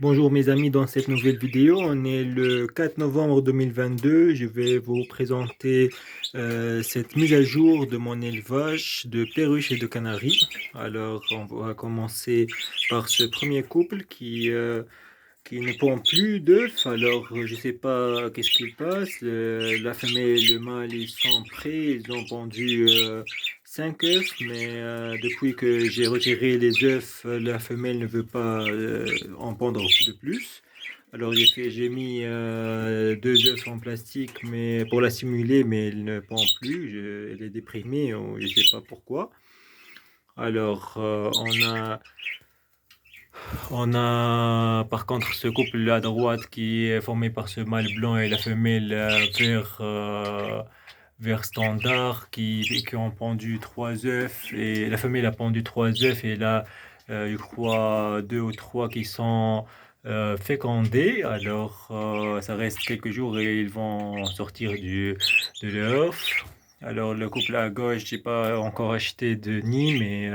Bonjour mes amis, dans cette nouvelle vidéo, on est le 4 novembre 2022. Je vais vous présenter cette mise à jour de mon élevage de perruches et de canaris. Alors, on va commencer par ce premier couple qui ne pond plus d'œufs. Alors, je sais pas qu'est-ce qui passe. La femelle et le mâle, ils sont prêts. Ils ont pondu 5 œufs, mais depuis que j'ai retiré les œufs, la femelle ne veut pas en pondre de plus. Alors, j'ai mis 2 œufs en plastique, mais pour la simuler, mais elle ne pond plus. Elle est déprimée, je ne sais pas pourquoi. Alors, on a par contre ce couple à droite qui est formé par ce mâle blanc et la femelle vert standard qui ont pondu 3 œufs, et la femelle a pondu 3 œufs, et là je crois 2 ou 3 qui sont fécondés. Alors ça reste quelques jours et ils vont sortir de l'œuf. Alors le couple à gauche, j'ai pas encore acheté de nid, mais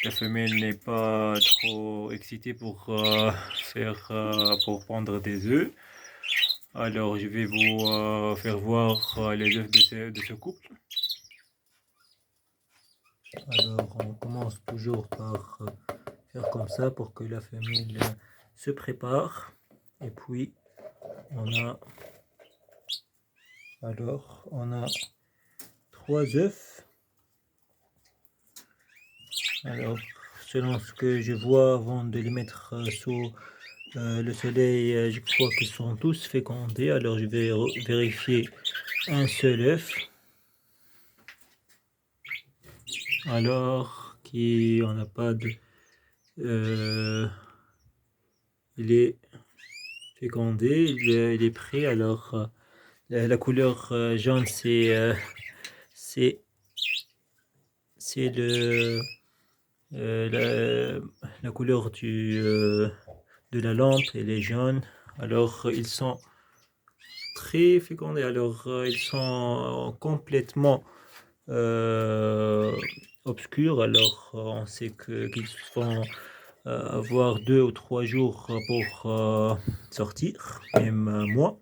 la femelle n'est pas trop excitée pour pondre des œufs. Alors je vais vous faire voir les œufs de ce couple. Alors on commence toujours par faire comme ça pour que la femelle se prépare. Et puis on a on a 3 œufs. Alors, selon ce que je vois, avant de les mettre sous le soleil, je crois qu'ils sont tous fécondés. Alors, je vais vérifier un seul œuf. Alors, on n'a pas de... il est fécondé, il est prêt. Alors, la couleur jaune, c'est la couleur de la lampe. Elle est jaune. Alors, ils sont très fécondés. Alors, ils sont complètement obscurs. Alors, on sait qu'ils vont avoir 2 ou 3 jours pour sortir, même moi.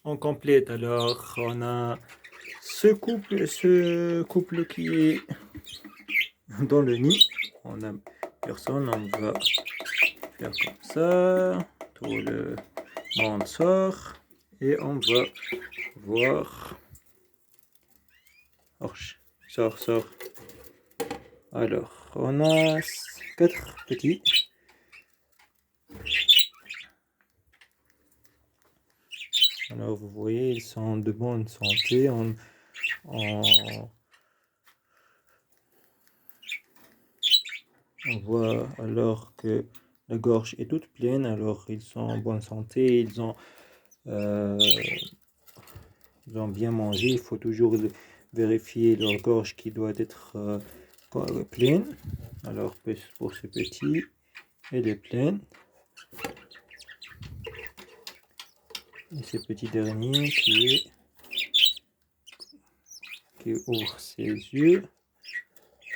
On complète. Alors, on a ce couple qui est dans le nid. On a personne, on va faire comme ça. Tout le monde sort et on va voir. Orche, sort, sort. Alors, on a 4 petits. Alors, vous voyez, ils sont de bonne santé. On voit alors que la gorge est toute pleine. Alors, ils sont en bonne santé. Euh, ils ont bien mangé. Il faut toujours vérifier leur gorge qui doit être pleine. Alors, pour ce petit, elle est pleine. Et ce petit dernier qui ouvre ses yeux.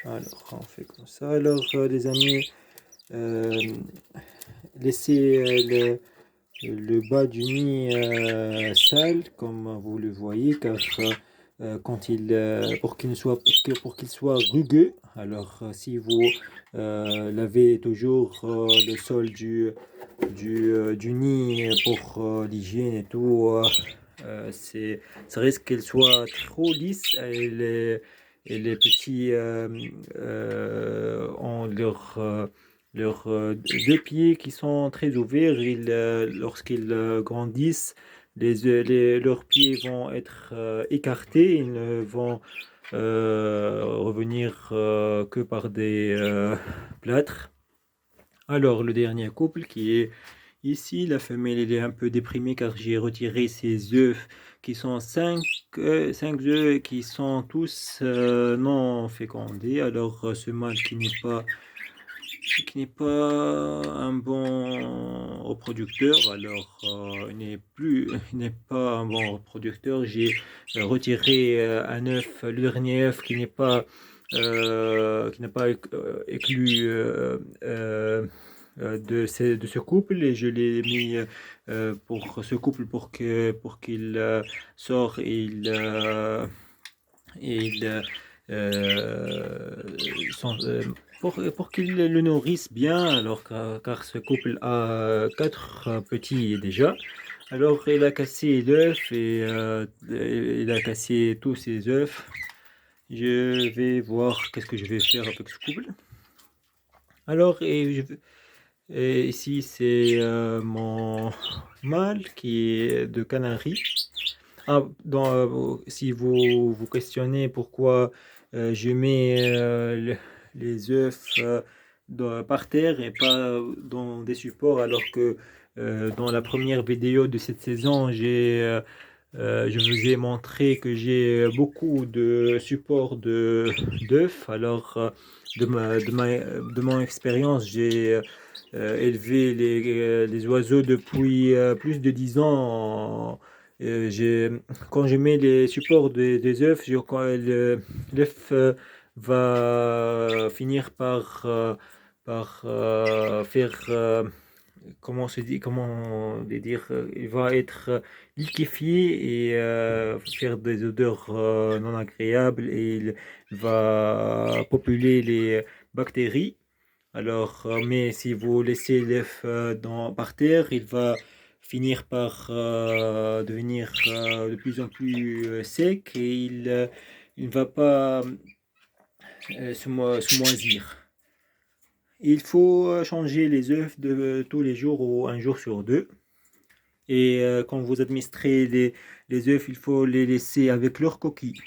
Alors, on fait comme ça. Alors, les amis, laissez le bas du nid sale, comme vous le voyez, car pour qu'il soit rugueux. Alors, si vous lavez toujours le sol du nid pour l'hygiène et tout, ça risque qu'elle soit trop lisse, et les petits ont leurs 2 pieds qui sont très ouverts. Lorsqu'ils grandissent, leurs pieds vont être écartés. Ils ne vont revenir que par des plâtres. Alors, le dernier couple qui est ici, la femelle, elle est un peu déprimée car j'ai retiré ses œufs qui sont 5 œufs qui sont tous non fécondés. Alors, ce mâle qui n'est pas un bon reproducteur, alors il n'est pas un bon reproducteur. J'ai retiré un œuf, le dernier œuf qui n'est pas qui n'a pas éclu de ce couple, et je l'ai mis pour ce couple pour qu'il sort et il son- euh, pour qu'il le nourrisse bien, alors car ce couple a quatre petits déjà. Alors il a cassé l'œuf et il a cassé tous ses œufs. Je vais voir qu'est-ce que je vais faire avec ce couple. Alors, et ici, c'est mon mâle qui est de Canaries. Ah, si vous vous questionnez pourquoi je mets les œufs par terre et pas dans des supports, alors que dans la première vidéo de cette saison, je vous ai montré que j'ai beaucoup de supports d'œufs. Alors, de mon expérience, j'ai élevé les oiseaux depuis plus de 10 ans. Quand je mets les supports des œufs, l'œuf va finir par faire, il va être liquéfié et faire des odeurs non agréables, et il va populer les bactéries. Alors, mais si vous laissez l'œuf par terre, il va finir par devenir de plus en plus sec, et il ne va pas se moisir. Il faut changer les œufs de tous les jours ou un jour sur deux. Et quand vous administrez les œufs, il faut les laisser avec leur coquille.